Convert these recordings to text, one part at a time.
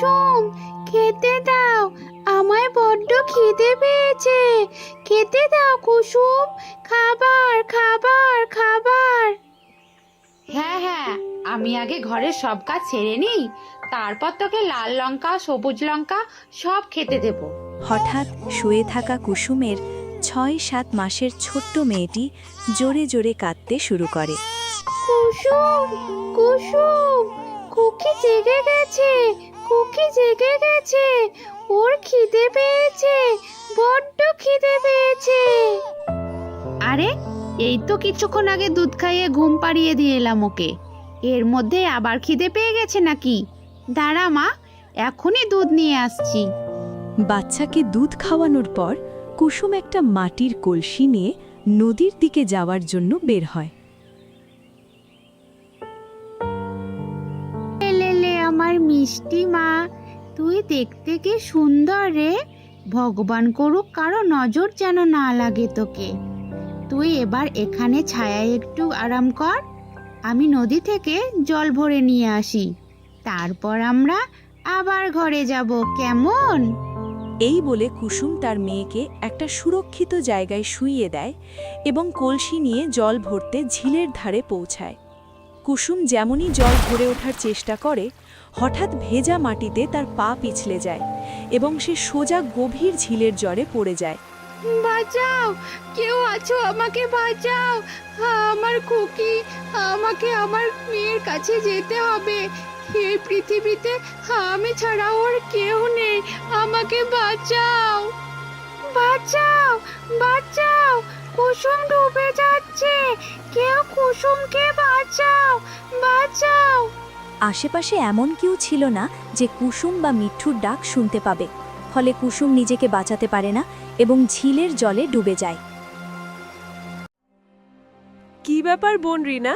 কুসুম, খেতে দাও, আমায় বড্ড খিদে পেয়েছে। খেতে দাও কুসুম, খাবার খাবার খাবার। হ্যাঁ হ্যাঁ, আমি আগে ঘরের সব কাজ ছেড়ে নিই, তারপর তোকে লাল লঙ্কা সবুজ লঙ্কা সব খেতে দেব। হঠাৎ শুয়ে থাকা কুসুমের ৬-৭ মাসের ছোট্ট মেয়েটি জোরে জোরে কাঁদতে শুরু করে। কুসুম, কুসুম, খুকি জেগে গেছে, খুকি জেগে গেছে, ওর খিদে পেয়েছে, বড্ড খিদে পেয়েছে। আরে, এই তো কিছুক্ষণ আগে দুধ খাইয়ে ঘুম পাড়িয়ে দিয়ে এলাম ওকে, এর মধ্যে আবার খিদে পেয়ে গেছে নাকি? দাঁড়া মা, এখনই দুধ নিয়ে আসছি। বাচ্চাকে দুধ খাওয়ানোর পর কুসুম একটা মাটির কলসি নিয়ে নদীর দিকে যাওয়ার জন্য বের হয়। লে আমার মিষ্টি মা, তুই দেখতে কি সুন্দর রে। ভগবান করুক কারো নজর যেন না লাগে তোকে। তুই এবার এখানে ছায়ায় একটু আরাম কর, আমি নদী থেকে জল ভরে নিয়ে আসি, তারপর আমরা আবার ঘরে যাব, কেমন? এই বলে কুসুম তার মেয়েকে একটা সুরক্ষিত জায়গায় শুইয়ে দেয় এবং কলসি নিয়ে জল ভরতে ঝিলের ধারে পৌঁছায়। কুসুম যেমনই জল ভরে ওঠার চেষ্টা করে, হঠাৎ ভেজা মাটিতে তার পা পিছলে যায় এবং সে সোজা গভীর ঝিলের জলে পড়ে যায়। বাঁচাও, কেউ আছো, আমাকে বাঁচাও, আমার খুকি, আমাকে আমার মেয়ের কাছে যেতে হবে। এই পৃথিবীতে আমি ছাড়া ওর কেউ নেই, আমাকে বাঁচাও, বাঁচাও, বাঁচাও, কুসুম ডুবে যাচ্ছে, কেউ কুসুমকে বাঁচাও, বাঁচাও। আশেপাশে এমন কেউ ছিল না যে কুসুম বা মিঠুর ডাক শুনতে পাবে, ফলে কুসুম নিজেকে বাঁচাতে পারে না এবং ঝিলের জলে ডুবে যায়। কি ব্যাপার বোন রিনা,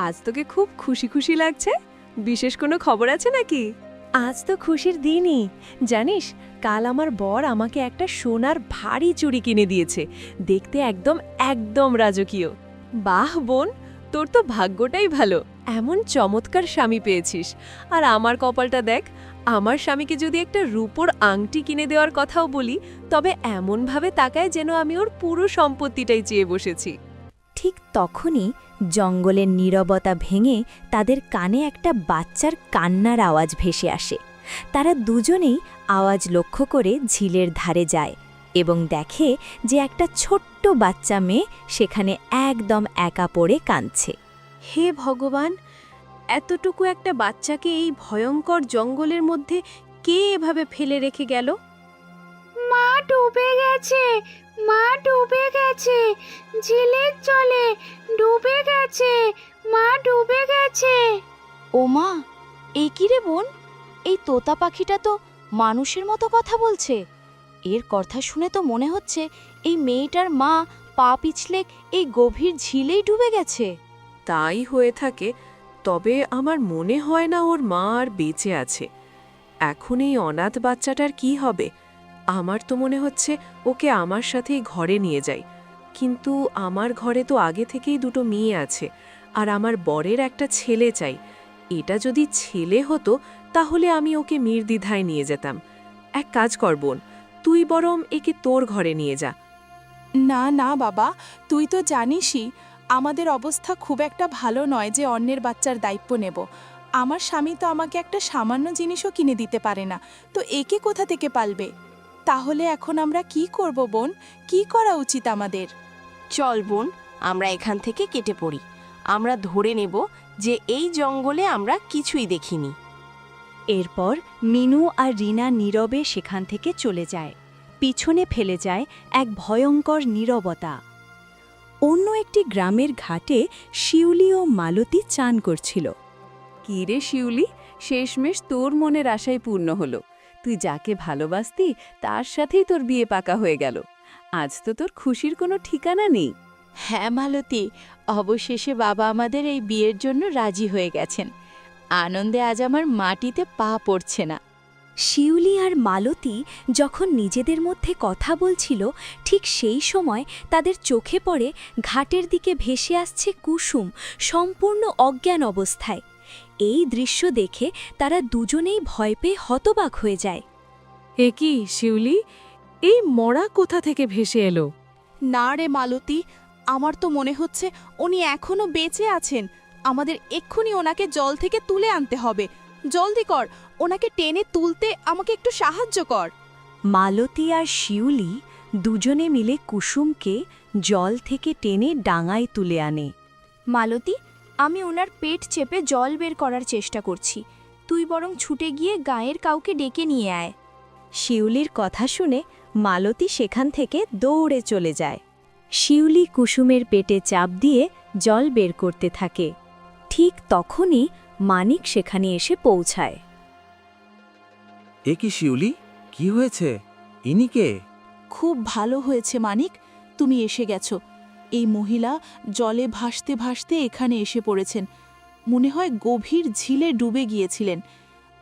আজ তোকে খুব খুশি খুশি লাগছে? বিশেষ কোনো খবর আছে নাকি? আজ তো খুশির দিনই, জানিস, কাল আমার বর আমাকে একটা সোনার ভারী চুড়ি কিনে দিয়েছে, দেখতে একদম একদম রাজকীয়। বাহ বোন, তোর তো ভাগ্যটাই ভালো, এমন চমৎকার স্বামী পেয়েছিস। আর আমার কপালটা দেখ, আমার স্বামীকে যদি একটা রূপোর আংটি কিনে দেওয়ার কথাও বলি, তবে এমনভাবে তাকায় যেন আমি ওর পুরো সম্পত্তিটাই চেয়ে বসেছি। ঠিক তখনই জঙ্গলের নীরবতা ভেঙে তাদের কানে একটা বাচ্চার কান্নার আওয়াজ ভেসে আসে। তারা দুজনেই আওয়াজ লক্ষ্য করে ঝিলের ধারে যায় এবং দেখে যে একটা ছোট্ট বাচ্চা মেয়ে সেখানে একদম একা পড়ে কাঁদছে। হে ভগবান, এতটুকু একটা বাচ্চাকে এই ভয়ঙ্কর জঙ্গলের মধ্যে কে এভাবে ফেলে রেখে গেল? মা ডুবে গেছে, মা ডুবে গেছে, ঝিলের জলে ডুবে গেছে, মা ডুবে গেছে। ও মা, এই কি রে বোন, এই তোতা পাখিটা তো মানুষের মতো কথা বলছে। এর কথা শুনে তো মনে হচ্ছে এই মেয়েটার মা পা পিছলে এই গভীর ঝিলেই ডুবে গেছে। তাই হয়ে থাকে, তবে আমার মনে হয় না ওর মা আর বেঁচে আছে। এখন এই অনাথ বাচ্চাটার কি হবে? আমার তো মনে হচ্ছে ওকে আমার সাথেই ঘরে নিয়ে যাই, কিন্তু আমার ঘরে তো আগে থেকেই দুটো মেয়ে আছে, আর আমার বরের একটা ছেলে চাই। এটা যদি ছেলে হতো তাহলে আমি ওকে নির্দ্বিধায় নিয়ে যেতাম। এক কাজ কর বোন, তুই বরং একে তোর ঘরে নিয়ে যা। না না বাবা, তুই তো জানিসই আমাদের অবস্থা খুব একটা ভালো নয় যে অন্যের বাচ্চার দায়িত্ব নেব। আমার স্বামী তো আমাকে একটা সামান্য জিনিসও কিনে দিতে পারে না, তো একে কোথা থেকে পালবে? তাহলে এখন আমরা কি করব বোন? কি করা উচিত আমাদের? চল বোন, আমরা এখান থেকে কেটে পড়ি। আমরা ধরে নেব যে এই জঙ্গলে আমরা কিছুই দেখিনি। এরপর মিনু আর রিনা নীরবে সেখান থেকে চলে যায়। পিছনে ফেলে যায় এক ভয়ঙ্কর নীরবতা। অন্য একটি গ্রামের ঘাটে শিউলি ও মালতী চান করছিল। কি রে শিউলি, শেষমেশ তোর মনের আশাই পূর্ণ হলো। তুই যাকে ভালোবাসতি তার সাথেই তোর বিয়ে পাকা হয়ে গেল। আজ তো তোর খুশির কোনো ঠিকানা নেই। হ্যাঁ মালতী, অবশেষে বাবা আমাদের এই বিয়ের জন্য রাজি হয়ে গেছেন। আনন্দে আজ আমার মাটিতে পা পড়ছে না। শিউলি আর মালতী যখন নিজেদের মধ্যে কথা বলছিল, ঠিক সেই সময় তাদের চোখে পড়ে ঘাটের দিকে ভেসে আসছে কুসুম, সম্পূর্ণ অজ্ঞান অবস্থায়। এই দৃশ্য দেখে তারা দুজনেই ভয় পেয়ে হতবাক হয়ে যায়। এ কি শিউলি, এই মরা কোথা থেকে ভেসে এলো? না রে মালতী, আমার তো মনে হচ্ছে উনি এখনো বেঁচে আছেন। আমাদের এক্ষুনি ওনাকে জল থেকে তুলে আনতে হবে। জলদি কর, ওনাকে টেনে তুলতে আমাকে একটু সাহায্য কর। মালতী আর শিউলি দুজনে মিলে কুসুমকে জল থেকে টেনে ডাঙায় তুলে আনে। মালতী, আমি ওনার পেট চেপে জল বের করার চেষ্টা করছি। তুই বরং ছুটে গিয়ে গাঁয়ের কাউকে ডেকে নিয়ে আয়। শিউলির কথা শুনে মালতী সেখান থেকে দৌড়ে চলে যায়। শিউলি কুসুমের পেটে চাপ দিয়ে জল বের করতে থাকে। ঠিক তখনই মানিক সেখানে এসে পৌঁছায়। এ কি শিউলি, কি হয়েছে? ইনি কে? খুব ভালো হয়েছে মানিক, তুমি এসে গেছো। এই মহিলা জলে ভাসতে ভাসতে এখানে এসে পড়েছেন। মনে হয় গভীর ঝিলে ডুবে গিয়েছিলেন।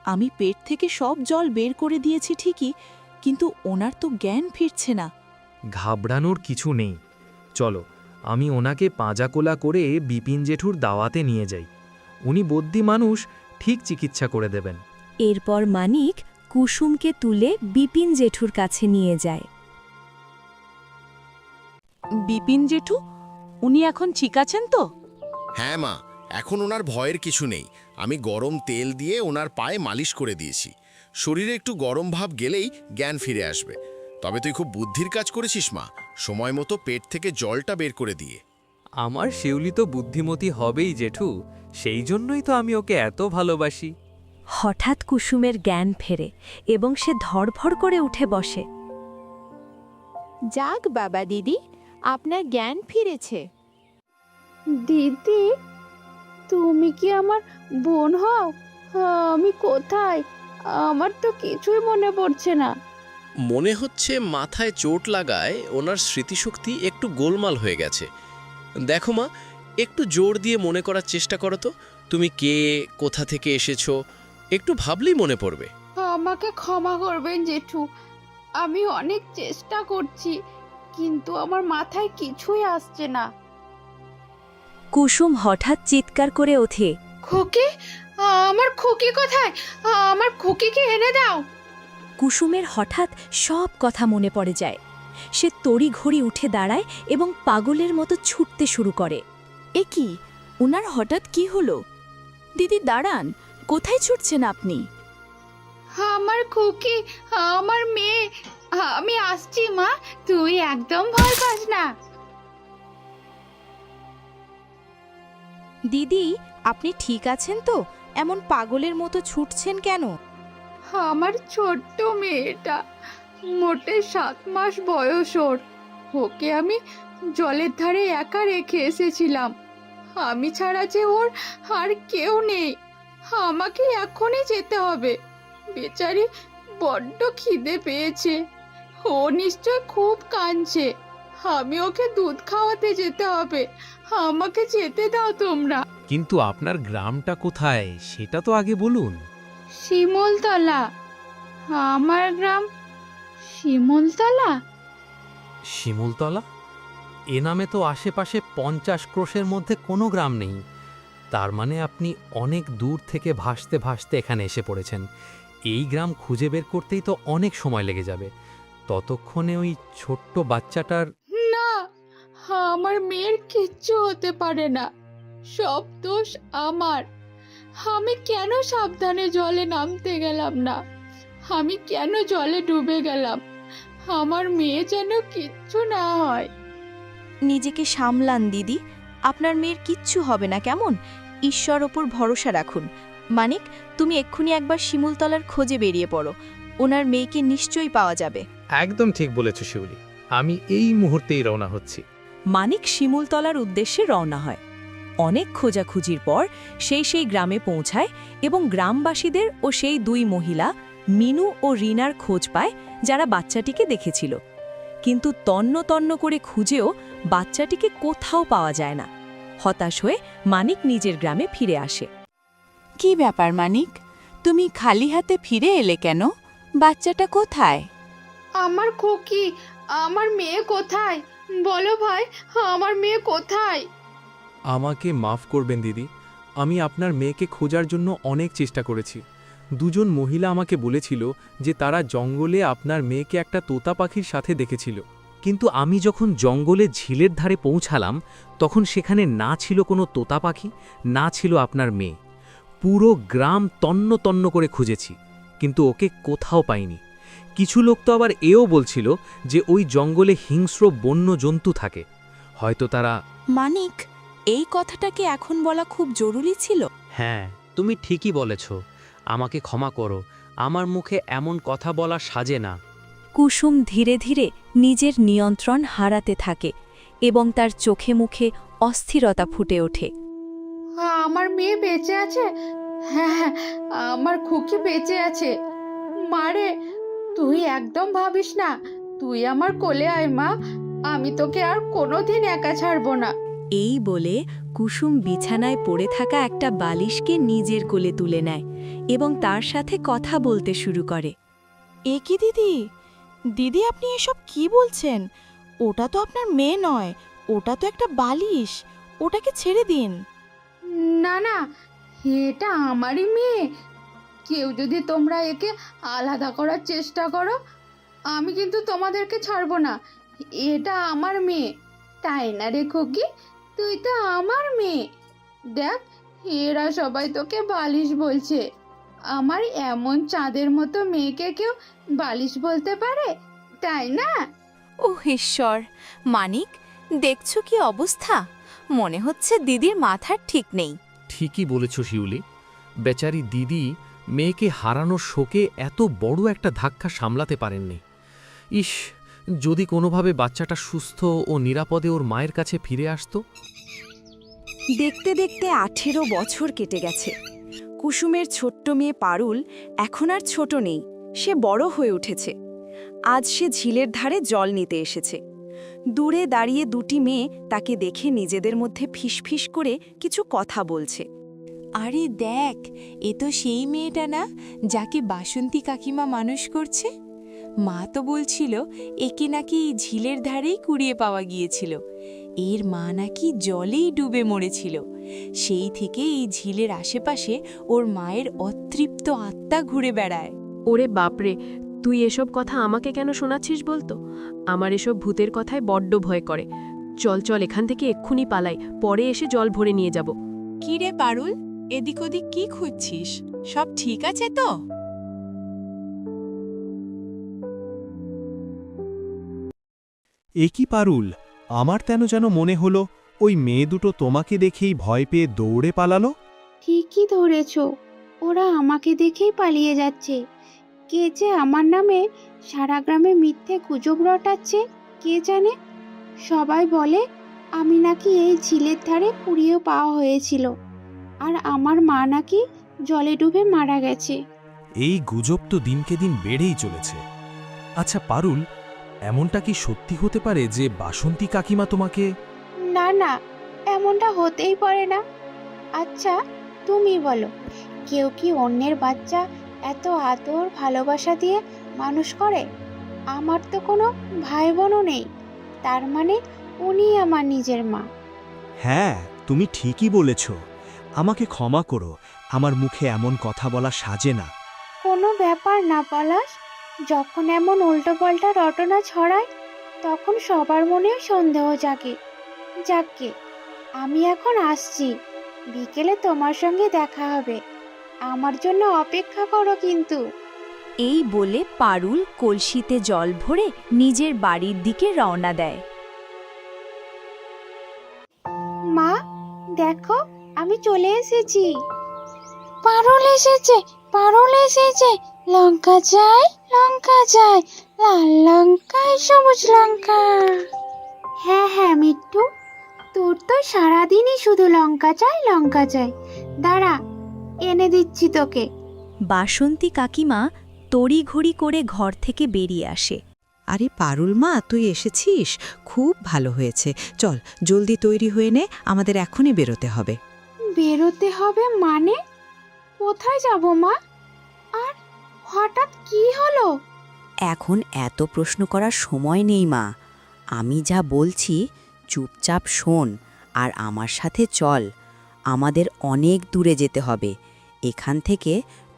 আমি পেট থেকে সব জল বের করে দিয়েছি ঠিকই, কিন্তু ওনার তো জ্ঞান ফিরছে না। ঘাবড়ানোর কিছু নেই, চলো আমি ওনাকে পাঁজাকোলা করে বিপিন জেঠুর দাওয়াতে নিয়ে যাই। উনি বদ্যি মানুষ, ঠিক চিকিৎসা করে দেবেন। এরপর মানিক কুসুমকে তুলে বিপিন জেঠুর কাছে নিয়ে যায়। বিপিন জেঠু, উনি এখন ঠিক আছেন তো? হ্যাঁ মা, এখন ওনার ভয়ের কিছু নেই। আমি গরম তেল দিয়ে ওনার পায়ে মালিশ করে দিয়েছি। শরীরে একটু গরম ভাব গেলেই জ্ঞান ফিরে আসবে। তবে তুই খুব বুদ্ধির কাজ করেছিস মা, সময় মতো পেট থেকে জলটা বের করে দিয়ে। আমার শিউলি তো বুদ্ধিমতী হবেই জেঠু, সেই জন্যই তো আমি ওকে এত ভালোবাসি। হঠাৎ কুসুমের জ্ঞান ফেরে এবং সে ধড়ফড় করে উঠে বসে। যাক বাবা দিদি, আপনার জ্ঞান ফিরেছে। দিদি, তুমি কি আমার বোন হও? আমি কোথায়? আমার তো কিছুই মনে পড়ছে না। মনে হচ্ছে মাথায় চোট লাগায় ওনার স্মৃতিশক্তি একটু গোলমাল হয়ে গেছে। দেখো মা, একটু জোর দিয়ে মনে করার চেষ্টা করো তো। তুমি কে, কোথা থেকে এসেছো, একটু ভাবলেই মনে পড়বে। আমাকে ক্ষমা করবেন জেঠু, আমি অনেক চেষ্টা করছি, কিন্তু আমার মাথায় কিছুই আসছে না। কুসুম হঠাৎ চিৎকার করে ওঠে। খোকি, আমার খোকি কোথায়? আমার খোকিকে এনে দাও। কুসুমের হঠাৎ সব কথা মনে পড়ে যায়। সে তড়িঘড়ি উঠে দাঁড়ায় এবং পাগলের মতো ছুটতে শুরু করে। এ কি, ওনার হঠাৎ কি হলো? দিদি দাঁড়ান, কোথায় ছুটছেন আপনি? আমার খোকি, আমার মেয়ে, আমি আসছি মা, তুই একদম ভয় পাস না। দিদি, আপনি ঠিক আছেন তো? এমন পাগলের মতো ছুটছেন কেন? আমার ছোট্ট মেয়েটা, মোটে 7 মাস বয়স ওর। ওকে আমি জলের ধারে একা রেখে এসেছিলাম। আমি ছাড়া যে ওর আর কেউ নেই। আমাকে এখনই যেতে হবে। বেচারি বড্ড খিদে পেয়েছে। ও নিশ্চয় খুব কাঁদছে। আমি ওকে দুধ খাওয়াতে যেতে হবে। আমাকে যেতে দাও তোমরা। কিন্তু আপনার গ্রামটা কোথায় সেটা তো আগে বলুন। শিমুলতলা। আমার গ্রাম শিমুলতলা? শিমুলতলা? এ নামে তো আশেপাশে 50 ক্রোশের মধ্যে কোনো গ্রাম নেই। তার মানে আপনি অনেক দূর থেকে ভাসতে ভাসতে এখানে এসে পড়েছেন। এই গ্রাম খুঁজে বের করতেই তো অনেক সময় লেগে যাবে। ততক্ষণে ওই ছোট্ট বাচ্চাটার... না, আমার মেয়ের কিচ্ছু হতে পারে না। সব দোষ আমার। আমি কেন সাবধানে জলে নামতে গেলাম না? আমি কেন জলে ডুবে গেলাম? আমার মেয়ে যেন কিচ্ছু না হয়। নিজেকে সামলান দিদি, আপনার মেয়ের কিচ্ছু হবে না, কেমন? ঈশ্বর ওপর ভরসা রাখুন। মানিক, তুমি এক্ষুনি একবার শিমুলতলার খোঁজে বেরিয়ে পড়ো। ওনার মেয়েকে নিশ্চয়ই পাওয়া যাবে। একদম ঠিক বলেছ শিউলি, আমি এই মুহূর্তেই রওনা হচ্ছি। মানিক শিমুলতলার উদ্দেশ্যে রওনা হয়। অনেক খোঁজাখুঁজির পর সেই গ্রামে পৌঁছায় এবং গ্রামবাসীদের ও সেই 2 মহিলা মিনু ও রিনার খোঁজ পায়, যারা বাচ্চাটিকে দেখেছিল। কিন্তু তন্ন তন্ন করে খুঁজেও বাচ্চাটিকে কোথাও পাওয়া যায় না। হতাশ হয়ে মানিক নিজের গ্রামে ফিরে আসে। কি ব্যাপার মানিক, তুমি খালি হাতে ফিরে এলে কেন? বাচ্চাটা কোথায়? আমার খোকি, আমার মেয়ে কোথায়? বলো ভাই, আমার মেয়ে কোথায়? আমাকে মাফ করবেন দিদি, আমি আপনার মেয়েকে খোঁজার জন্য অনেক চেষ্টা করেছি। দুজন মহিলা আমাকে বলেছিল যে তারা জঙ্গলে আপনার মেয়েকে একটা তোতা পাখির সাথে দেখেছিল। কিন্তু আমি যখন জঙ্গলে ঝিলের ধারে পৌঁছালাম তখন সেখানে না ছিল কোনো তোতা পাখি, না ছিল আপনার মেয়ে। পুরো গ্রাম তন্ন তন্ন করে খুঁজেছি, কিন্তু ওকে কোথাও পাইনি। কিছু লোক তো আবার এও বলছিল যে ওই জঙ্গলে হিংস্র বন্য জন্তু থাকে, হয়তো তারা। মানিক, এই কথাটা কি এখন বলা খুব জরুরি ছিল? হ্যাঁ, তুমি ঠিকই বলেছ। আমাকে ক্ষমা করো, আমার মুখে এমন কথা বলা সাজে না। কুসুম ধীরে ধীরে নিজের নিয়ন্ত্রণ হারাতে থাকে এবং তার চোখে মুখে অস্থিরতা ফুটে ওঠে। আমার মেয়ে বেঁচে আছে। হ্যাঁ, আমার খুকি বেঁচে আছে। মারে, তুই একদম ভাবিস না। তুই আমার কোলে আয় মা, আমি তোকে আর কোনোদিন একা ছাড়বো না। এই বলে কুসুম বিছানায় পড়ে থাকা একটা বালিশকে নিজের কোলে তুলে নেয় এবং তার সাথে কথা বলতে শুরু করে। এ কি দিদি? দিদি, আপনি এসব কি বলছেন? ওটা তো আপনার মেয়ে নয়, ওটা তো একটা বালিশ। ওটাকে ছেড়ে দিন। না না, এটা আমারই মেয়ে। কেউ যদি তোমরা একে আলাদা করার চেষ্টা করো, আমি কিন্তু তোমাদেরকে ছাড়বো না। এটা আমার মেয়ে, তাই না রে খুকি? তুই তো আমার মেয়ে। দেখ, এরা সবাই তোকে বালিশ বলছে। আমার এমন চাঁদের মতো মেয়েকে কেউ বালিশ বলতে পারে, তাই না? ওহ ঈশ্বর! মানিক, দেখছো কি অবস্থা? মনে হচ্ছে দিদির মাথার ঠিক নেই। ঠিকই বলেছ শিউলি। বেচারি দিদি মেয়েকে হারানোর শোকে এত বড় একটা ধাক্কা সামলাতে পারেননি। ইস, যদি কোনোভাবে বাচ্চাটা সুস্থ ও নিরাপদে ওর মায়ের কাছে ফিরে আসতো। দেখতে দেখতে 18 বছর কেটে গেছে। কুসুমের ছোট্ট মেয়ে পারুল এখন আর ছোট নেই, সে বড় হয়ে উঠেছে। আজ সে ঝিলের ধারে জল নিতে এসেছে। দূরে দাঁড়িয়ে দুটি মেয়ে তাকে দেখে নিজেদের মধ্যে ফিসফিস করে কিছু কথা বলছে। আরে দেখ, এ তো সেই মেয়েটা না যাকে বাসন্তী কাকিমা মানুষ করছে। মা তো বলছিল একে নাকি ঝিলের ধারেই কুড়িয়ে পাওয়া গিয়েছিল। এর মা নাকি জলেই ডুবে মরেছিল। সেই থেকে এই ঝিলের আশেপাশে ওর মায়ের অতৃপ্ত আত্মা ঘুরে বেড়ায়। ওরে বাপরে, তুই এসব কথা আমাকে কেন শোনাচ্ছিস বলতো? আমার এসব ভূতের কথায় বড্ড ভয় করে। চল চল, এখান থেকে এক্ষুনি পালাই, পরে এসে জল ভরে নিয়ে যাব। কি রে পারুল, এদিক ওদিক কি খুঁজছিস? সব ঠিক আছে তো? এ কি পারুল, আমার যেন মনে হলো ওই মেয়ে দুটো তোমাকে দেখেই ভয় পেয়ে দৌড়ে পালালো। ঠিকই ধরেছ, ওরা আমাকে দেখেই পালিয়ে যাচ্ছে। কে যে আমার নামে সারা গ্রামে মিথ্যে গুজব রটাচ্ছে কে জানে। সবাই বলে আমি নাকি এই ঝিলের ধারে কুড়িয়ে পাওয়া হয়েছিল, আর আমার মা নাকি জলে ডুবে মারা গেছে। এই গুজব তো দিনকে দিন বেড়েই চলেছে। আচ্ছা পারুল, এমনটা কি সত্যি হতে পারে যে বাসন্তী কাকিমা তোমাকে? না না, এমনটা হতেই পারে না। আচ্ছা তুমি বলো, কেউ কি অন্যের বাচ্চা এত আদর ভালোবাসা দিয়ে মানুষ করে? আমার তো কোনো ভাই বোনও নেই, তার মানে উনি আমার নিজের মা। হ্যাঁ, তুমি ঠিকই বলেছ। আমাকে ক্ষমা করো, আমার মুখে এমন কথা বলা সাজে না। কোনো ব্যাপার না পলাশ, যখন এমন উল্টোপাল্টা রটনা ছড়ায় তখন সবার মনেও সন্দেহ জাগে। যাকে, আমি এখন আসছি, বিকেলে তোমার সঙ্গে দেখা হবে। আমার জন্য অপেক্ষা করো কিন্তু। এই বলে পারুল কলসিতে জল ভরে নিজের বাড়ির দিকে রওনা দেয়। মা দেখো, আমি চলে এসেছি। পারুল এসেছে, পারুল এসেছে। লঙ্কা চাই, লঙ্কা চাই, লাল লঙ্কায় সবুজ লঙ্কা। হ্যাঁ হ্যাঁ মিট্টু, তোর তো সারাদিনই শুধু লঙ্কা চাই লঙ্কা চাই। দাঁড়া, এনে দিচ্ছি তোকে। বাসন্তী কাকিমা তড়িঘড়ি করে ঘর থেকে বেরিয়ে আসে। আরে পারুল মা, তুই এসেছিস, খুব ভালো হয়েছে। চল জলদি তৈরি হয়ে নে, আমাদের এখনই বেরোতে হবে। বেরোতে হবে মানে? কোথায় যাব মা? আর হঠাৎ কি হলো? এখন এত প্রশ্ন করার সময় নেই মা। আমি যা বলছি চুপচাপ শোন আর আমার সাথে চল। আমাদের অনেক দূরে যেতে হবে। এখান থেকে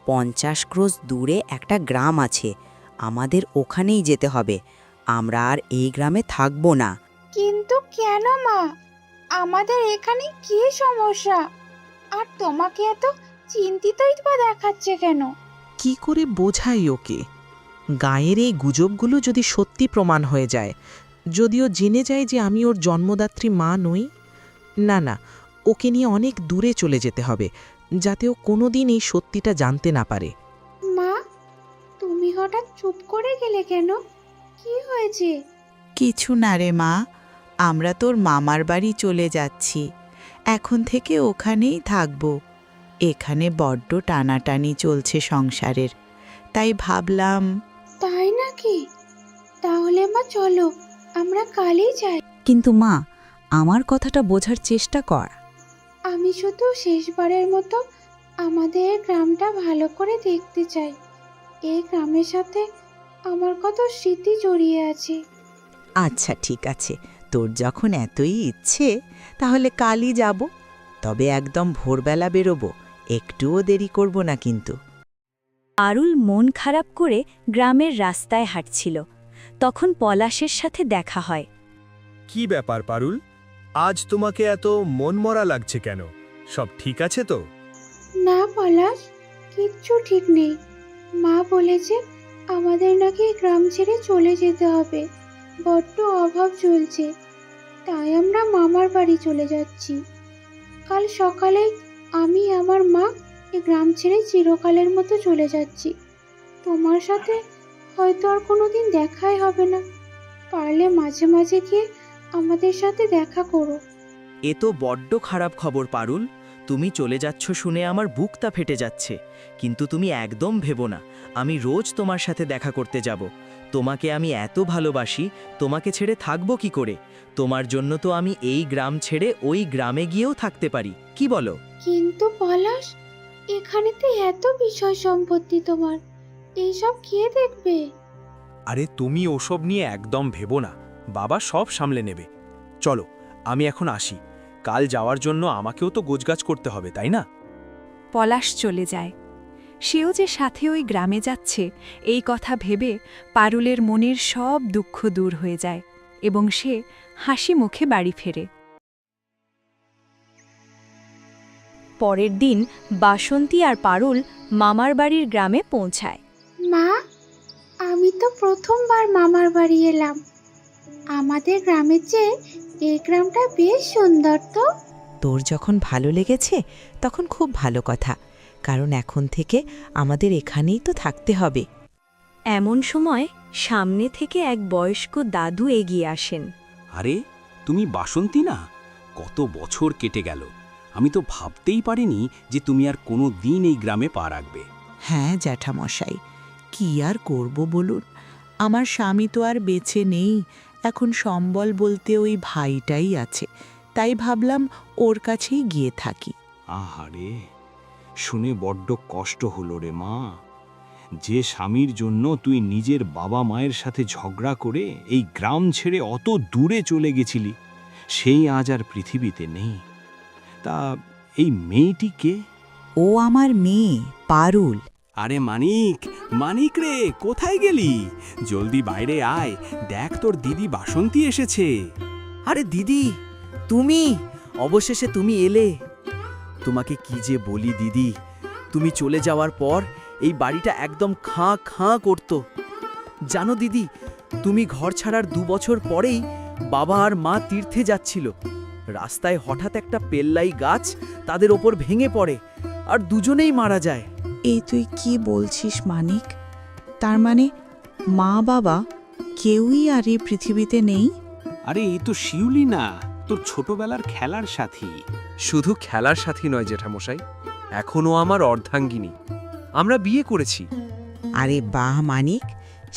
50 ক্রোশ দূরে একটা গ্রাম আছে, আমাদের ওখানেই যেতে হবে। আমরা আর এই গ্রামে থাকবো না। কিন্তু কেন মা, আমাদের এখানে কি সমস্যা? আর তোমাকে এত চিন্তিতই বা দেখাচ্ছে কেন? কি করে বোঝাই ওকে? গায়ের এই গুজবগুলো যদি সত্যি প্রমাণ হয়ে যায়, যদিও জেনে যায় যে আমি ওর জন্মদাত্রী মা নই, না না, ওকে নিয়ে অনেক দূরে চলে যেতে হবে, যাতে ও কোনোদিন এই সত্যিটা জানতে না পারে। মা, তুমি হঠাৎ চুপ করে গেলে কেন? কি হয়েছে? কিছু না রে মা, আমরা তোর মামার বাড়ি চলে যাচ্ছি। এখন থেকে ওখানেই থাকব। এখানে বড্ড টানাটানি চলছে সংসারের, তাই ভাবলাম। তাই নাকি? তাহলে মা চলো, আমরা কালই যাই। কিন্তু মা, আমার কথাটা বোঝার চেষ্টা কর। আমি শুধু শেষবারের মতো আমাদের গ্রামটা ভালো করে দেখতে চাই। এই গ্রামের সাথে আমার কত স্মৃতি জড়িয়ে আছে। আচ্ছা ঠিক আছে, তোর যখন এতই ইচ্ছে তাহলে কালই যাব। তবে একদম ভোরবেলা বেরোবো, একটুও দেরি করব না কিন্তু। পারুল মন খারাপ করে গ্রামের রাস্তায় হাঁটছিল। তখন পলাশের সাথে দেখা হয়। কি ব্যাপার পারুল, আজ তোমাকে এত মনমরা লাগছে কেন? সব ঠিক আছে তো? না পলাশ, কিচ্ছু ঠিক নেই। মা বলেছে আমাদের নাকি গ্রাম ছেড়ে চলে যেতে হবে, বড্ড অভাব চলছে, তাই আমরা মামার বাড়ি চলে যাচ্ছি। কাল সকালেই আমি আমার মা এই গ্রাম ছেড়ে চিরকালের মতো চলে যাচ্ছি। তোমার সাথে হয়তো আর কোনোদিন দেখাই হবে না, পারলে মাঝে মাঝে গিয়ে আমাদের সাথে দেখা করো। এ তো বড্ড খারাপ খবর পারুল, তুমি চলে যাচ্ছ শুনে আমার বুকটা ফেটে যাচ্ছে। কিন্তু তুমি একদম ভেবো না, আমি রোজ তোমার সাথে দেখা করতে যাব। তোমাকে আমি এত ভালোবাসি, তোমাকে ছেড়ে থাকবো কি করে? তোমার জন্য তো আমি এই গ্রাম ছেড়ে ওই গ্রামে গিয়েও থাকতে পারি, কি বলো? কিন্তু পলাশ, এখানে তো এত বিষয় সম্পত্তি তোমার, এইসব কে দেখবে? আরে তুমি ওসব নিয়ে একদম ভেবো না, বাবা সব সামলে নেবে। চলো, আমি এখন আসি। কাল যাওয়ার জন্য আমাকেও তো গোছগাছ করতে হবে, তাই না? পলাশ চলে যায়। সেও যে সাথে ওই গ্রামে যাচ্ছে এই কথা ভেবে পারুলের মনের সব দুঃখ দূর হয়ে যায় এবং সে হাসি মুখে বাড়ি ফেরে। পরের দিন বাসন্তী আর পারুল মামার বাড়ির গ্রামে পৌঁছায়। মা, আমি তো প্রথমবার মামার বাড়ি এলাম। আমাদের গ্রামের চেয়ে এই গ্রামটা বেশ সুন্দর তো। তোর যখন ভালো লেগেছে তখন খুব ভালো কথা, কারণ এখন থেকে আমাদের এখানেই তো থাকতে হবে। এমন সময় সামনে থেকে এক বয়স্ক দাদু এগিয়ে আসেন। আরে, তুমি বাসন্তী না? কত বছর কেটে গেল, আমি তো ভাবতেই পারিনি যে তুমি আর কোনো দিন এই গ্রামে পা রাখবে। হ্যাঁ জ্যাঠামশাই, কি আর করব বলুন, আমার স্বামী তো আর বেঁচে নেই। এখন সম্বল বলতে ওই ভাইটাই আছে, তাই ভাবলাম ওর কাছেই গিয়ে থাকি। আহারে, শুনে বড্ড কষ্ট হলো রে মা। যে স্বামীর জন্য তুই নিজের বাবা মায়ের সাথে ঝগড়া করে এই গ্রাম ছেড়ে অত দূরে চলে গেছিলি, সেই আজ আর পৃথিবীতে নেই। তা এই মেয়েটি কে? ও আমার মেয়ে পারুল। আরে মানিক, মানিক রে, কোথায় গেলি? জলদি বাইরে আয়, দেখ তোর দিদি বাসন্তী এসেছে। আরে দিদি, তুমি অবশেষে তুমি এলে। তোমাকে কি যে বলি দিদি, তুমি চলে যাওয়ার পর এই বাড়িটা একদম খাঁ খাঁ করত। জানো দিদি, তুমি ঘর ছাড়ার 2 বছর পরেই বাবা আর মা তীর্থে যাচ্ছিল। রাস্তায় হঠাৎ একটা পেল্লাই গাছ তাদের ওপর ভেঙে পড়ে আর দুজনেই মারা যায়। এই তুই কি বলছিস মানিক? তার মানে মা বাবা কেউই আর এই পৃথিবীতে নেই? আরে এ তো শিউলি না, তোর ছোটবেলার খেলার সাথী। শুধু খেলার সাথী নয় জেঠামশাই, এখনও আমার অর্ধাঙ্গিনী। আমরা বিয়ে করেছি। আরে বাহ মানিক,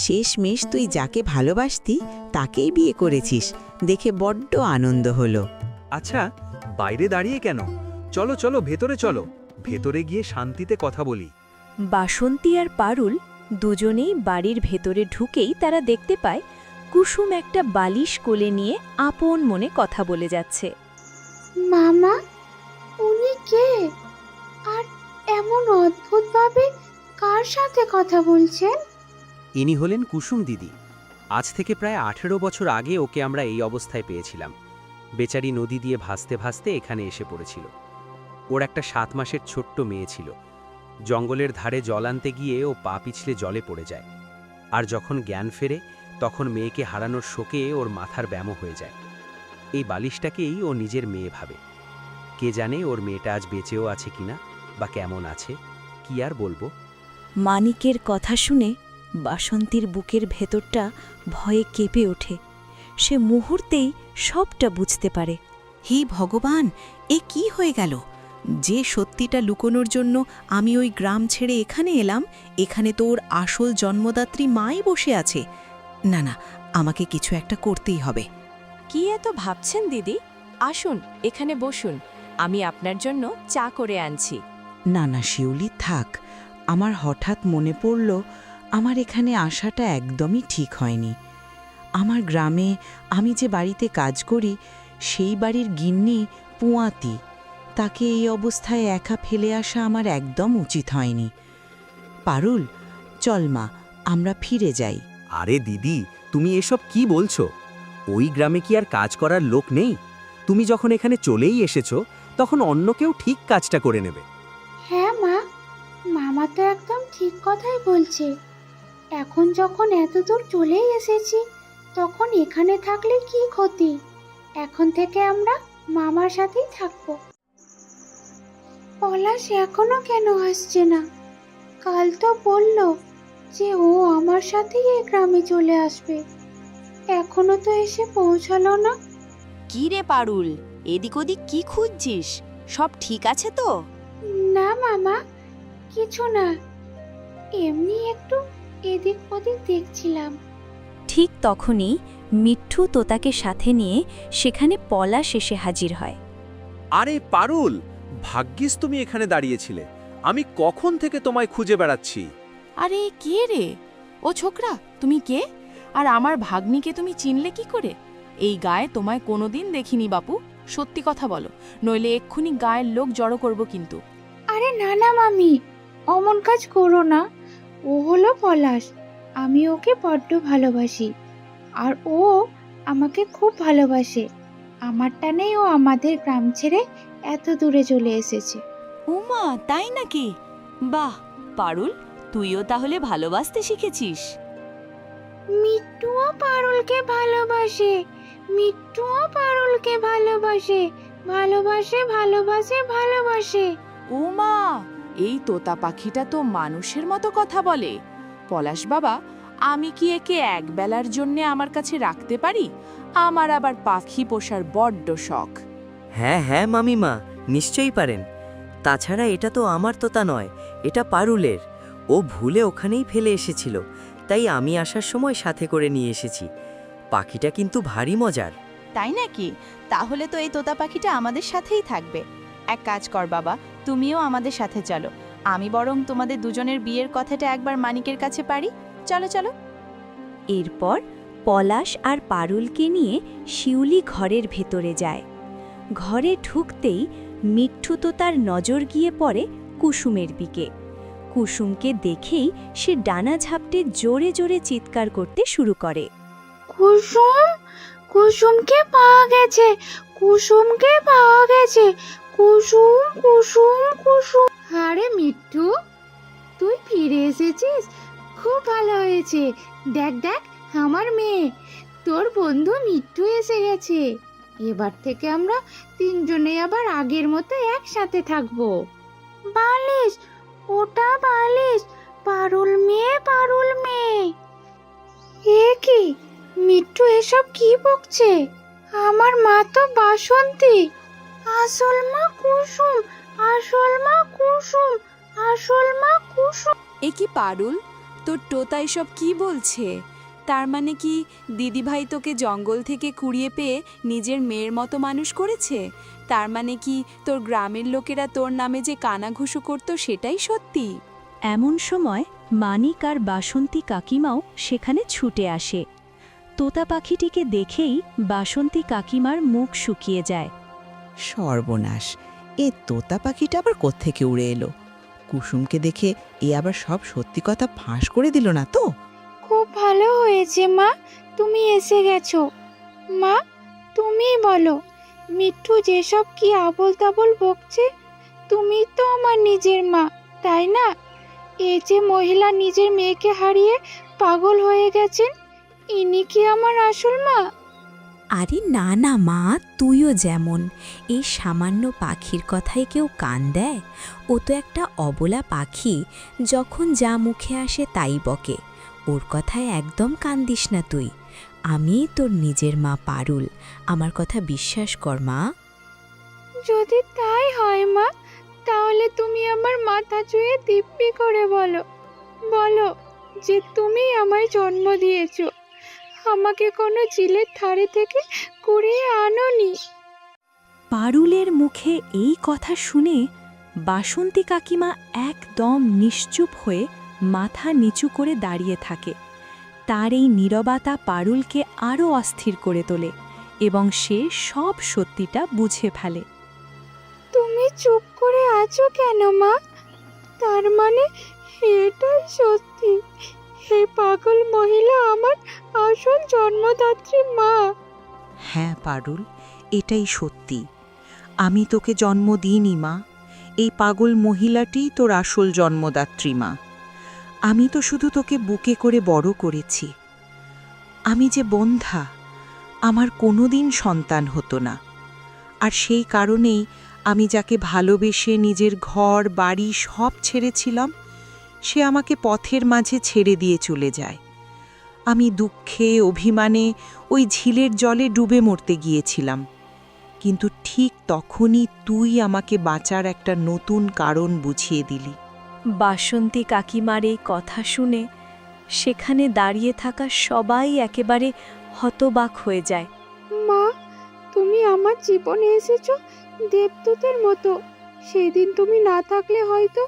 শেষমেশ তুই যাকে ভালোবাসতি তাকেই বিয়ে করেছিস, দেখে বড্ড আনন্দ হলো। আচ্ছা, বাইরে দাঁড়িয়ে কেন? চলো চলো, ভেতরে চলো, ভেতরে গিয়ে শান্তিতে কথা বলি। বাসন্তী আর পারুল দুজনেই বাড়ির ভেতরে ঢুকেই তারা দেখতে পায় কুসুম একটা বালিশ কোলে নিয়ে আপন মনে কথা বলে যাচ্ছে। মামা, উনি কে? আর এমন অদ্ভুতভাবে কার সাথে কথা বলছেন? ইনি হলেন কুসুম দিদি। আজ থেকে প্রায় 18 বছর আগে ওকে আমরা এই অবস্থায় পেয়েছিলাম। বেচারি নদী দিয়ে ভাসতে ভাসতে এখানে এসে পড়েছিল। ওর একটা 7 মাসের ছোট্ট মেয়ে ছিল। জঙ্গলের ধারে জল আনতে গিয়ে ও পা পিছলে জলে পড়ে যায়। আর যখন জ্ঞান ফেরে তখন মেয়েকে হারানোর শোকে ওর মাথার ব্যামো হয়ে যায়। এই বালিশটাকেই ও নিজের মেয়ে ভাবে। কে জানে ওর মেয়েটা আজ বেঁচেও আছে কিনা, বা কেমন আছে, কি আর বলবো। মানিকের কথা শুনে বাসন্তীর বুকের ভেতরটা ভয়ে কেঁপে ওঠে। সে মুহূর্তেই সবটা বুঝতে পারে। হে ভগবান, এ কি হয়ে গেল? যে সত্যিটা লুকোনোর জন্য আমি ওই গ্রাম ছেড়ে এখানে এলাম, এখানে তো ওর আসল জন্মদাত্রী মাই বসে আছে। না না, আমাকে কিছু একটা করতেই হবে। কি এত ভাবছেন দিদি? আসুন এখানে বসুন, আমি আপনার জন্য চা করে আনছি। না না শিউলি, থাক। আমার হঠাৎ মনে পড়ল আমার এখানে আসাটা একদমই ঠিক হয়নি। আমার গ্রামে আমি যে বাড়িতে কাজ করি সেই বাড়ির গিন্নি পুঁয়াতি, তাকে এই অবস্থায় একা ফেলে আসা আমার একদম উচিত হয়নি। পারুল, চল মা, আমরা ফিরে যাই। আরে দিদি, তুমি এসব কি বলছো? ওই গ্রামে কি আর কাজ করার লোক নেই? তুমি যখন এখানে চলেই এসেছো, তখন অন্য কেউ ঠিক কাজটা করে নেবে। হ্যাঁ মা, মামা তো একদম ঠিক কথাই বলছে। এখন যখন এত দূর চলেই এসেছি, তখন এখানে থাকলে কি ক্ষতি? এখন থেকে আমরা মামার সাথেই থাকবো। পলাশ এখনো কেন আসছে না? কাল তো বলল যে ও আমার সাথেই এই গ্রামে চলে আসবে, এখনো তো এসে পৌঁছালো না। কি রে পারুল, এদিক ওদিক কি খুঁজছিস? সব ঠিক আছে তো? না মামা, কিছু না, এমনি একটু এদিক ওদিক দেখছিলাম। ঠিক তখনই মিঠু তোতাকে সাথে নিয়ে সেখানে পলাশ এসে হাজির হয়। আরে পারুল, ভাগ্যিস তুমি এখানে দাঁড়িয়েছিলে। আমি কখন থেকে তোমায় খুঁজে বেড়াচ্ছি। আরে কে রে? ও ছোকরা, তুমি কে? আর আমার ভাগ্নিকে তুমি চিনলে কি করে? এই গায়ে তোমায় কোনোদিন দেখিনি বাপু, সত্যি কথা বলো, নইলে এক্ষুনি গায়ের লোক জড়ো করব কিন্তু। আরে না না মামি, অমন কাজ করো না। ও হলো পলাশ, আমি ওকে বড্ড ভালোবাসি, আর ও আমাকে খুব ভালোবাসে। আমার টানেই ও আমাদের গ্রাম ছেড়ে এত দূরে চলে এসেছে। উমা, তাই নাকি? বাহ পারুল, তুইও তাহলে ভালোবাসতে শিখেছিস। মিট্টুও পারুলকে ভালোবাসে, মিট্টুও পারুলকে ভালোবাসে, ভালোবাসে ভালোবাসে ভালোবাসে। উমা, এই তোতা পাখিটা তো মানুষের মতো কথা বলে। পলাশ বাবা, আমি কি একে একবেলার জন্যে আমার কাছে রাখতে পারি? আমার আবার পাখি পোষার বড্ড শখ। হ্যাঁ হ্যাঁ মামিমা, নিশ্চয়ই পারেন। তাছাড়া এটা তো আমার তোতা নয়, এটা পারুলের। ও ভুলে ওখানেই ফেলে এসেছিল, তাই আমি আসার সময় সাথে করে নিয়ে এসেছি। পাখিটা কিন্তু ভারী মজার। তাই নাকি? তাহলে তো এই তোতা পাখিটা আমাদের সাথেই থাকবে। এক কাজ কর বাবা, তুমিও আমাদের সাথে চলো। আমি বরং তোমাদের দুজনের বিয়ের কথাটা একবার মানিকের কাছে পারি। চলো চলো। এরপর পলাশ আর পারুলকে নিয়ে শিউলি ঘরের ভেতরে যায়। ঘরে ঢুকতেই মিঠু তো তার নজর গিয়ে পড়ে কুসুমের দিকে। কুসুমকে দেখেই সে ডানা ঝাপটে জোরে জোরে চিৎকার করতে শুরু করে। কুসুম, কুসুমকে পাওয়া গেছে, কুসুমকে পাওয়া গেছে, কুসুম কুসুম কুসুম। আরে মিঠু, তুই ফিরে এসেছিস, খুব ভালো হয়েছে। দেখ দেখ, আমার মেয়ে, তোর বন্ধু মিঠু এসে গেছে। এবার থেকে আমরা তিনজনেই আবার আগের মতো একসাথে থাকবো। বালিশ, ওটা বালিশ, পারুল মেয়ে, পারুল মেয়ে। এ কি মিঠু, এসব কি বকছে? আমার মা তো বাসন্তী, আসল মা কুসুম, আসল মা কুসুম, আসল মা কুসুম। এ কি পারুল, তোর টোতা এসব কি বলছে? তার মানে কি দিদিভাই তোকে জঙ্গল থেকে কুড়িয়ে পেয়ে নিজের মেয়ের মতো মানুষ করেছে? তার মানে কি তোর গ্রামের লোকেরা তোর নামে যে কানাঘুষো করতো সেটাই সত্যি? এমন সময় মানিক আর বাসন্তী কাকিমাও সেখানে ছুটে আসে। তোতা পাখিটিকে দেখেই বাসন্তী কাকিমার মুখ শুকিয়ে যায়। সর্বনাশ, এ তোতা পাখিটা আবার কোত্থেকে উড়ে এলো? কুসুমকে দেখে এ আবার সব সত্যি কথা ফাঁস করে দিল না তো? খুব ভালো হয়েছে মা, তুমি এসে গেছো। মা, তুমিই বলো, মিঠু যেসব কি আবোল তাবোল বকছে, তুমি তো আমার নিজের মা, তাই না? এই যে মহিলা নিজের মেয়েকে হারিয়ে পাগল হয়ে গেছেন, ইনি কি আমার আসল মা? আরে না না মা, তুইও যেমন। এই সামান্য পাখির কথায় কেউ কান দেয়? ও তো একটা অবলা পাখি, যখন যা মুখে আসে তাই বকে। ওর কথায় একদম কান দিস না তুই। আমিই তোর নিজের মা পারুল, আমার কথা বিশ্বাস কর মা। যদি তাই হয় মা, তাহলে তুমি আমার মাথা ছুঁয়ে দিব্যি করে বলো, বলো যে তুমি আমায় জন্ম দিয়েছো, আমাকে কোনো ঝিলের ধারে থেকে কুড়িয়ে আনোনি। পারুলের মুখে এই কথা শুনে বাসন্তী কাকিমা একদম নিশ্চুপ হয়ে মাথা নিচু করে দাঁড়িয়ে থাকে। তার এই নীরবতা পারুলকে আরও অস্থির করে তোলে এবং সে সব সত্যিটা বুঝে ফেলে। তুমি চুপ করে আছো কেন মা? তার মানে এটাই সত্যি, এই পাগল মহিলা আমার আসল জন্মদাত্রী মা। হ্যাঁ পারুল, এটাই সত্যি। আমি তোকে জন্ম দিইনি মা, এই পাগল মহিলাটিই তোর আসল জন্মদাত্রী মা। আমি তো শুধু তোকে বুকে করে বড় করেছি। আমি যে বন্ধ্যা, আমার কোনোদিন সন্তান হতো না, আর সেই কারণেই আমি যাকে ভালোবেসে নিজের ঘর বাড়ি সব ছেড়েছিলাম, সে আমাকে পথের মাঝে ছেড়ে দিয়ে চলে যায়। আমি দুঃখে অভিমানে ওই ঝিলের জলে ডুবে মরতে গিয়েছিলাম, কিন্তু ঠিক তখনই তুই আমাকে বাঁচার একটা নতুন কারণ বুঝিয়ে দিলি। বাসন্তী কাকিমার এই কথা শুনে সেখানে দাঁড়িয়ে থাকা সবাই একেবারে হতবাক হয়ে যায়। মা, তুমি আমার জীবনে এসেছো দেবদূতের মতো। সেই দিন তুমি না থাকলে হয়তো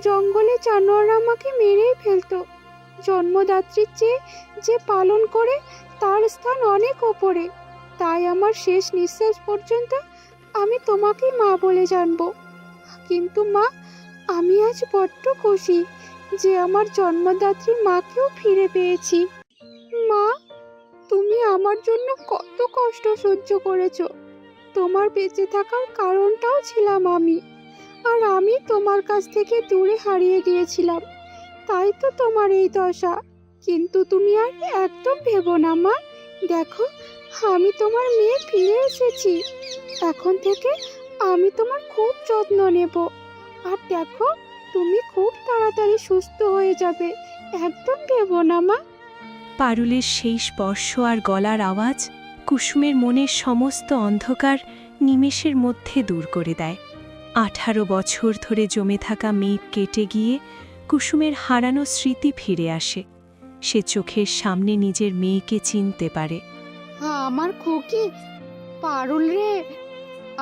জঙ্গলে জানোয়াররা আমাকে মেরেই ফেলতো। জন্মদাত্রীর চেয়ে যে পালন করে তার স্থান অনেক ওপরে, তাই আমার শেষ নিঃশ্বাস পর্যন্ত আমি তোমাকেই মা বলে জানবো। কিন্তু মা, আমি আজ বড্ড খুশি যে আমার জন্মদাত্রী মাকেও ফিরে পেয়েছি। মা, তুমি আমার জন্য কত কষ্ট সহ্য করেছো, তোমার বেঁচে থাকার কারণটাও ছিলাম আমি, আর আমি তোমার কাছ থেকে দূরে হারিয়ে গিয়েছিলাম, তাই তো তোমার এই দশা। কিন্তু তুমি আর একদম ভেবো না মা, দেখো আমি তোমার মেয়ে ফিরে এসেছি। এখন থেকে আমি তোমার খুব যত্ন নেব, আর দেখো তুমি খুব তাড়াতাড়ি সুস্থ হয়ে যাবে, একদম ভেবো না মা। পারুলের সেই স্পর্শ আর গলার আওয়াজ কুসুমের মনের সমস্ত অন্ধকার নিমেষের মধ্যে দূর করে দেয়। 18 বছর ধরে জমে থাকা মেঘ কেটে গিয়ে কুসুমের হারানো স্মৃতি ফিরে আসে। সে চোখের সামনে নিজের মেয়েকে চিনতে পারে। আমার খুকি পারুল রে,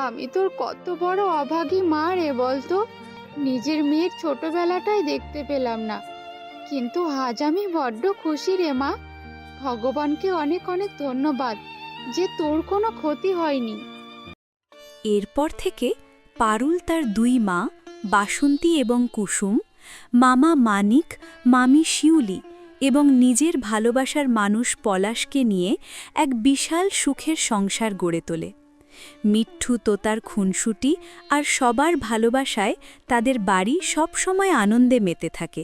আমি তোর কত বড় অভাগী মা রে বলতো। নিজের মেয়ের ছোটবেলাটাই দেখতে পেলাম না, কিন্তু আজ আমি বড্ড খুশি রে মা। ভগবানকে অনেক অনেক ধন্যবাদ যে তোর কোনো ক্ষতি হয়নি। এরপর থেকে পারুল তার 2 মা বাসন্তী এবং কুসুম, মামা মানিক, মামি শিউলি এবং নিজের ভালোবাসার মানুষ পলাশকে নিয়ে এক বিশাল সুখের সংসার গড়ে তোলে। মিঠু, তোতার খুনসুটি আর সবার ভালোবাসায় তাদের বাড়ি সবসময় আনন্দে মেতে থাকে।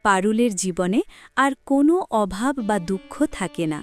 পারুলের জীবনে আর কোনো অভাব বা দুঃখ থাকে না।